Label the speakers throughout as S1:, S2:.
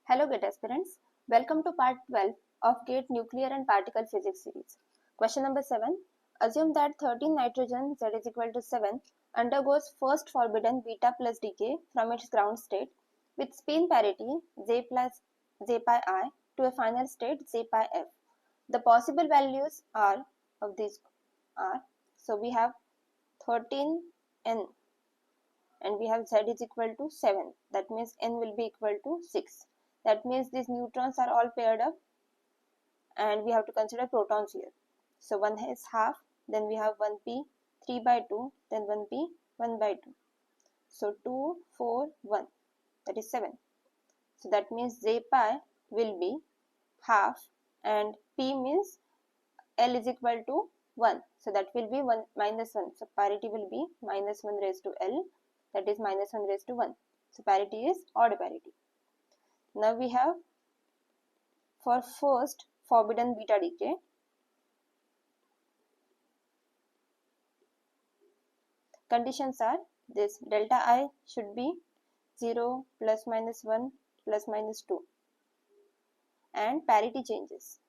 S1: Hello GATE aspirants, welcome to part 12 of GATE Nuclear and Particle Physics series. Question number 7. Assume that 13 nitrogen Z is equal to 7 undergoes first forbidden beta plus decay from its ground state with spin parity Z plus Z pi I to a final state Z pi F. The possible values are of these are, so we have 13 N and we have Z is equal to 7, that means N will be equal to 6. That means these neutrons are all paired up and we have to consider protons here. So 1 is half, then we have 1p 3 by 2, then 1p 1 by 2. So 2, 4, 1, that is 7. So that means Z pi will be half and p means L is equal to 1. So that will be 1 minus 1. So parity will be minus 1 raised to L, that is minus 1 raised to 1. So parity is odd parity. Now we have for first forbidden beta decay, conditions are this: delta I should be 0, plus minus 1, plus minus 2, and parity changes.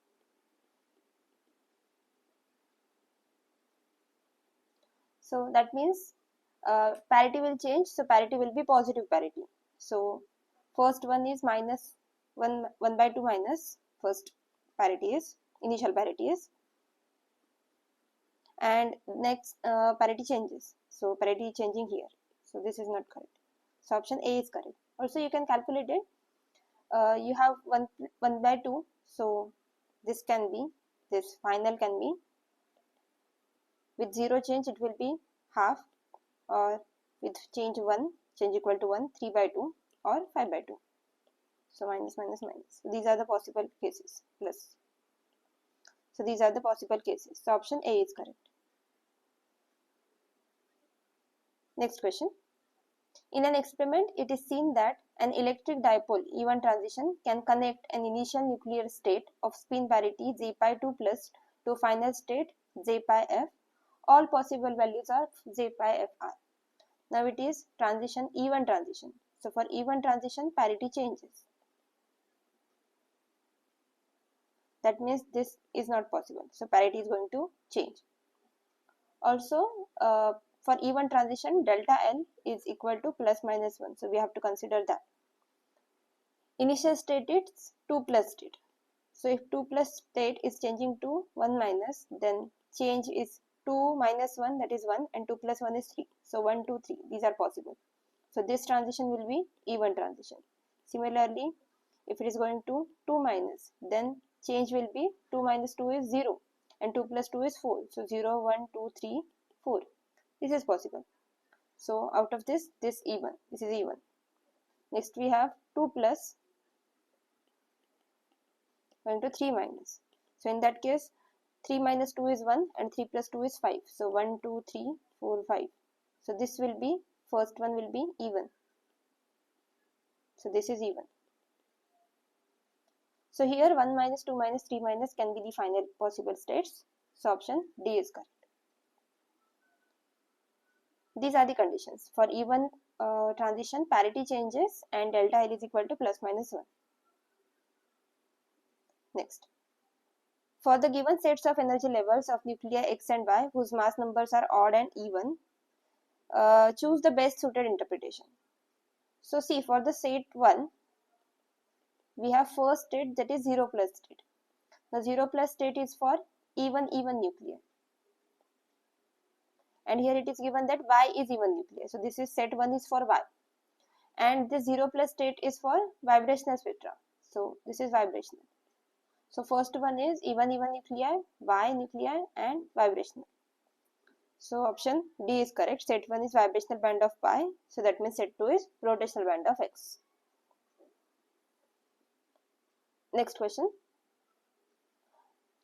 S1: So that means parity will change, so parity will be positive parity. So first one is minus 1 by 2 minus first parity is, initial parity is, and next parity changes. So parity changing here. So this is not correct. So option A is correct. Also you can calculate it. You have 1 by 2. So this can be, this final can be, with 0 change it will be half, or with change 1, change equal to 1, 3 by 2 or 5 by 2. So minus, minus, minus. So these are the possible cases, plus. So these are the possible cases. So option A is correct. Next question. In an experiment, it is seen that an electric dipole E1 transition can connect an initial nuclear state of spin parity Z pi 2 plus to final state Z pi F. All possible values of Z pi F are. Now it is transition, E1 transition. So for E1 transition, parity changes. That means this is not possible. So parity is going to change. Also, for E1 transition, delta L is equal to plus minus 1. So we have to consider that. Initial state is 2 plus state. So if 2 plus state is changing to 1 minus, then change is 2 minus 1, that is 1, and 2 plus 1 is 3. So 1, 2, 3, these are possible. So this transition will be E1 transition. Similarly, if it is going to 2 minus, then change will be 2 minus 2 is 0 and 2 plus 2 is 4. So 0, 1, 2, 3, 4. This is possible. So out of this, this E1, this is E1. Next we have 2 plus going to 3 minus. So in that case, 3 minus 2 is 1 and 3 plus 2 is 5. So 1, 2, 3, 4, 5. So this will be, first one will be even. So this is even. So here 1 minus 2 minus 3 minus can be the final possible states. So option D is correct. These are the conditions. For even transition, parity changes and delta L is equal to plus minus 1. Next. For the given sets of energy levels of nuclei X and Y whose mass numbers are odd and even, choose the best suited interpretation. So see, for the set 1, we have first state, that is 0 plus state. The 0 plus state is for even nuclei. And here it is given that Y is even nuclei. So this is set 1 is for Y. And the 0 plus state is for vibrational spectra. So this is vibrational. So first one is even nuclei, Y nuclei and vibrational. So option D is correct. Set 1 is vibrational band of pi. So that means set 2 is rotational band of X. Next question.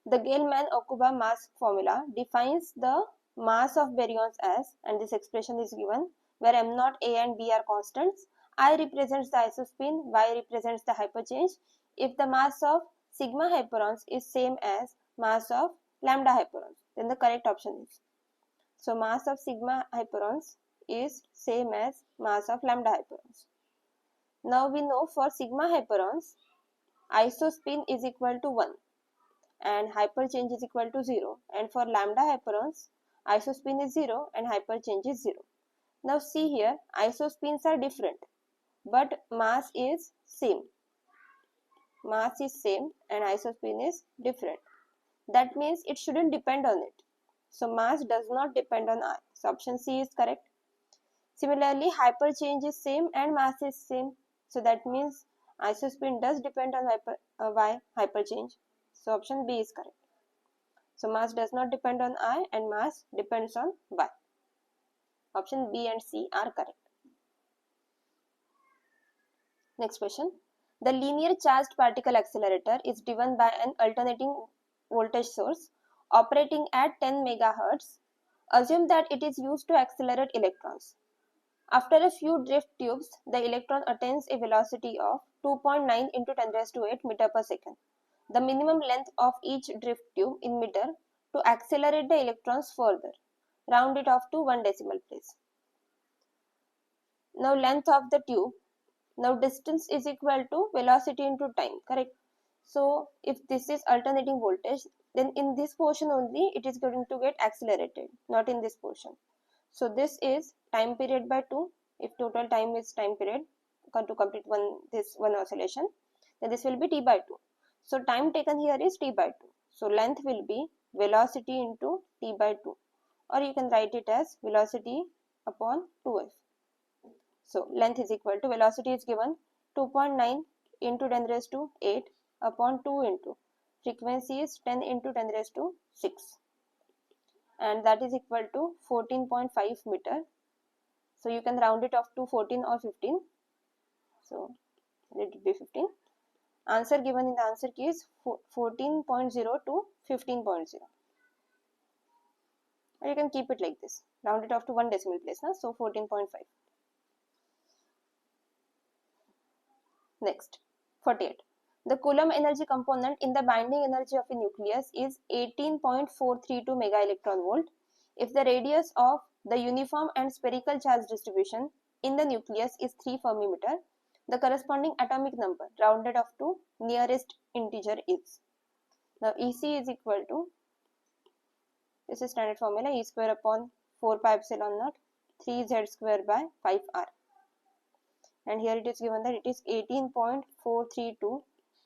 S1: The Gell-Mann-Okuba mass formula defines the mass of baryons as, and this expression is given, where M0, A and B are constants. I represents the isospin, Y represents the hyperchange. If the mass of sigma hyperons is same as mass of lambda hyperons, then the correct option is. So mass of sigma hyperons is same as mass of lambda hyperons. Now we know for sigma hyperons, isospin is equal to 1 and hyperchange is equal to 0, and for lambda hyperons, isospin is 0 and hyperchange is 0. Now see here, isospins are different but mass is same. Mass is same and isospin is different. That means it shouldn't depend on it. So mass does not depend on I. So option C is correct. Similarly, hyperchange is same and mass is same. So that means isospin does depend on Y hyperchange. So option B is correct. So mass does not depend on I and mass depends on Y. Option B and C are correct. Next question. The linear charged particle accelerator is driven by an alternating voltage source operating at 10 MHz. Assume that it is used to accelerate electrons. After a few drift tubes, the electron attains a velocity of 2.9 into 10 raised to 8 meter per second. The minimum length of each drift tube in meter to accelerate the electrons further. Round it off to 1 decimal place. Now length of the tube. Now distance is equal to velocity into time, correct? So if this is alternating voltage, then in this portion only it is going to get accelerated, not in this portion. So this is time period by 2. If total time is time period to complete one oscillation, then this will be t by 2. So time taken here is t by 2. So length will be velocity into t by 2, or you can write it as velocity upon 2f. So length is equal to, velocity is given 2.9 into 10 raised to 8 upon 2 into frequency is 10 into 10 raised to 6, and that is equal to 14.5 meter. So you can round it off to 14 or 15. So let it be 15. Answer given in the answer key is 14.0 to 15.0. And you can keep it like this. Round it off to 1 decimal place. So 14.5. Next, 48. The Coulomb energy component in the binding energy of a nucleus is 18.432 mega electron volt if the radius of the uniform and spherical charge distribution in the nucleus is 3 Fermi meter. The corresponding atomic number rounded off to nearest integer is. Now EC is equal to, this is standard formula, E square upon 4 pi epsilon naught 3z square by 5r. And here it is given that it is 18.432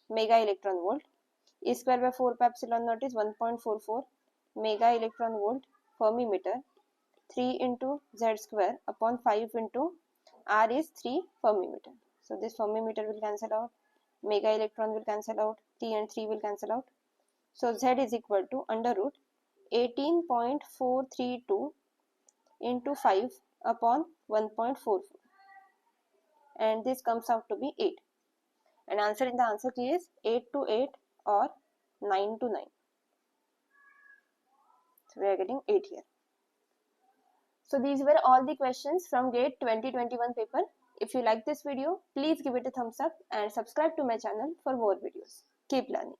S1: mega electron volt. E square by 4 pi epsilon naught is 1.44 mega electron volt Fermi meter. 3 into z square upon 5 into r is 3 Fermi meter. So this Fermi meter will cancel out, mega electron will cancel out, 3 and 3 will cancel out. So z is equal to under root 18.432 into 5 upon 1.44. And this comes out to be 8. And answer in the answer key is 8 to 8 or 9 to 9. So we are getting 8 here. So these were all the questions from GATE 2021 paper. If you like this video, please give it a thumbs up and subscribe to my channel for more videos. Keep learning.